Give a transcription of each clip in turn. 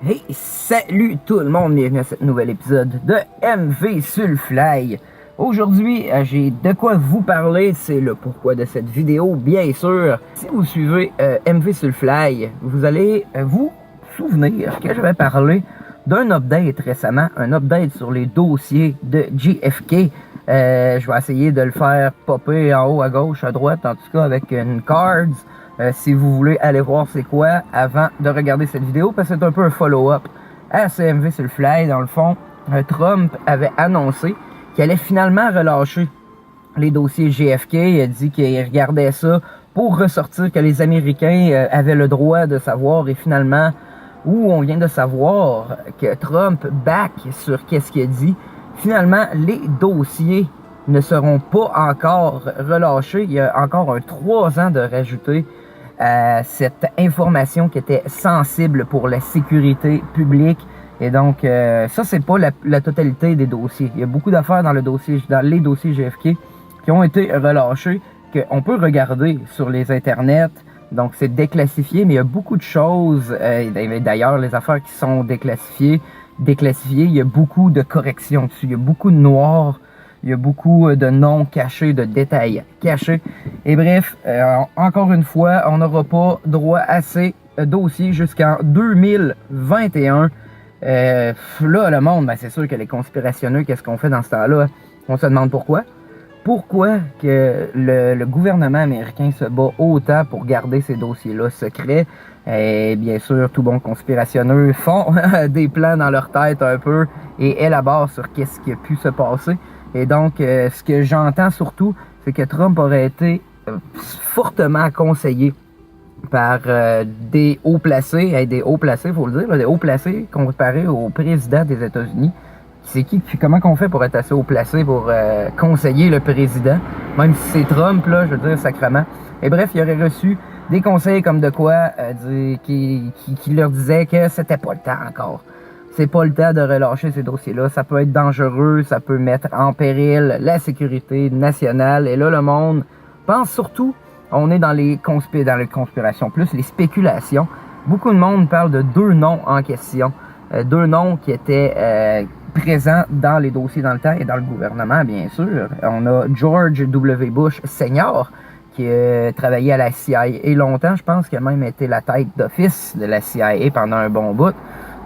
Hey, salut tout le monde, bienvenue à ce nouvel épisode de MV sur le Fly. Aujourd'hui, j'ai de quoi vous parler, c'est le pourquoi de cette vidéo, bien sûr. Si vous suivez MV sur le Fly, vous allez vous souvenir que j'avais parlé d'un update récemment, un update sur les dossiers de JFK. Je vais essayer de le faire popper en haut, à gauche, à droite, en tout cas avec une cards. Si vous voulez aller voir c'est quoi avant de regarder cette vidéo, parce que c'est un peu un follow-up à CMV sur le Fly. Dans le fond, Trump avait annoncé qu'il allait finalement relâcher les dossiers JFK. Il a dit qu'il regardait ça pour ressortir que les Américains avaient le droit de savoir. Et finalement, où on vient de savoir que Trump back sur qu'est-ce qu'il a dit, finalement, les dossiers ne seront pas encore relâchés. Il y a encore 3 ans de rajouter cette information qui était sensible pour la sécurité publique. Et donc, ça, c'est pas la totalité des dossiers. Il y a beaucoup d'affaires dans les dossiers GFK qui ont été relâchés, qu'on peut regarder sur les internets. Donc, c'est déclassifié, mais il y a beaucoup de choses. D'ailleurs, les affaires qui sont déclassifiées, il y a beaucoup de corrections dessus. Il y a beaucoup de noir. Il y a beaucoup de noms cachés, de détails cachés. Et bref, encore une fois, on n'aura pas droit à ces dossiers jusqu'en 2021. Là, le monde, ben, c'est sûr que les conspirationneux, qu'est-ce qu'on fait dans ce temps-là? On se demande pourquoi. Pourquoi que le gouvernement américain se bat autant pour garder ces dossiers-là secrets? Et bien sûr, tout bon conspirationneux font des plans dans leur tête un peu et élaborent sur qu'est-ce qui a pu se passer. Et donc, ce que j'entends surtout, c'est que Trump aurait été fortement conseillé par des hauts placés, il faut le dire, des hauts placés comparés au président des États-Unis. C'est comment qu'on fait pour être assez haut placé pour conseiller le président, même si c'est Trump, là, je veux dire, sacrément. Et bref, il aurait reçu des conseils comme de quoi, qui leur disaient que c'était pas le temps encore. C'est pas le temps de relâcher ces dossiers-là. Ça peut être dangereux, ça peut mettre en péril la sécurité nationale. Et là, le monde pense surtout, on est dans les conspirations, plus les spéculations. Beaucoup de monde parle de 2 noms en question. 2 noms qui étaient présents dans les dossiers dans le temps et dans le gouvernement, bien sûr. On a George W. Bush Senior, qui a travaillé à la CIA longtemps. Je pense qu'il a même été la tête d'office de la CIA pendant un bon bout.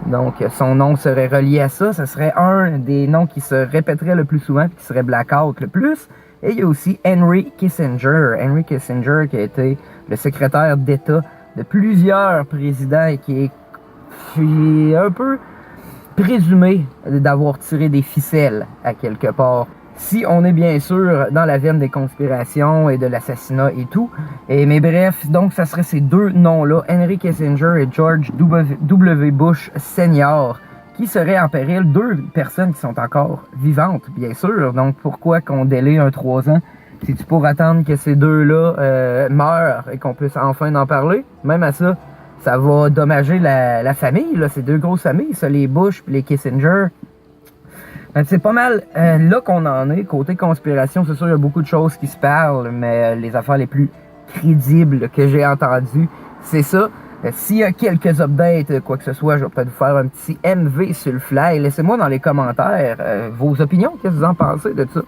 Donc, son nom serait relié à ça. Ce serait un des noms qui se répéterait le plus souvent et qui serait blackout le plus. Et il y a aussi Henry Kissinger. Henry Kissinger qui a été le secrétaire d'État de plusieurs présidents et qui est un peu présumé d'avoir tiré des ficelles à quelque part. Si on est bien sûr dans la veine des conspirations et de l'assassinat et tout. Mais bref, donc ça serait ces 2 noms-là, Henry Kissinger et George W. Bush Senior, qui seraient en péril, 2 personnes qui sont encore vivantes, bien sûr. Donc pourquoi qu'on délaie 3 ans? C'est-tu pour attendre que ces 2-là meurent et qu'on puisse enfin en parler? Même à ça, ça va dommager la famille, là, ces 2 grosses familles, ça, les Bush et les Kissinger. C'est pas mal là qu'on en est. Côté conspiration, c'est sûr, il y a beaucoup de choses qui se parlent, mais les affaires les plus crédibles que j'ai entendues, c'est ça. S'il y a quelques updates, quoi que ce soit, je vais peut-être vous faire un petit MV sur le Fly. Laissez-moi dans les commentaires vos opinions, qu'est-ce que vous en pensez de ça?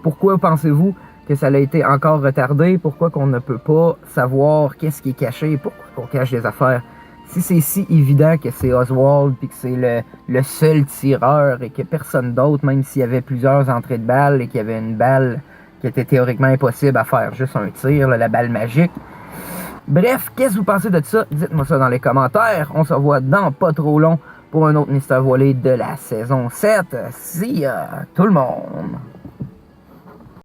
Pourquoi pensez-vous que ça a été encore retardé? Pourquoi qu'on ne peut pas savoir qu'est-ce qui est caché? Pourquoi qu'on cache des affaires? Si c'est si évident que c'est Oswald puis que c'est le seul tireur et que personne d'autre, même s'il y avait plusieurs entrées de balles et qu'il y avait une balle qui était théoriquement impossible à faire juste un tir, là, la balle magique. Bref, qu'est-ce que vous pensez de ça? Dites-moi ça dans les commentaires. On se revoit dans pas trop long pour un autre mystère voilé de la saison 7. See ya, tout le monde!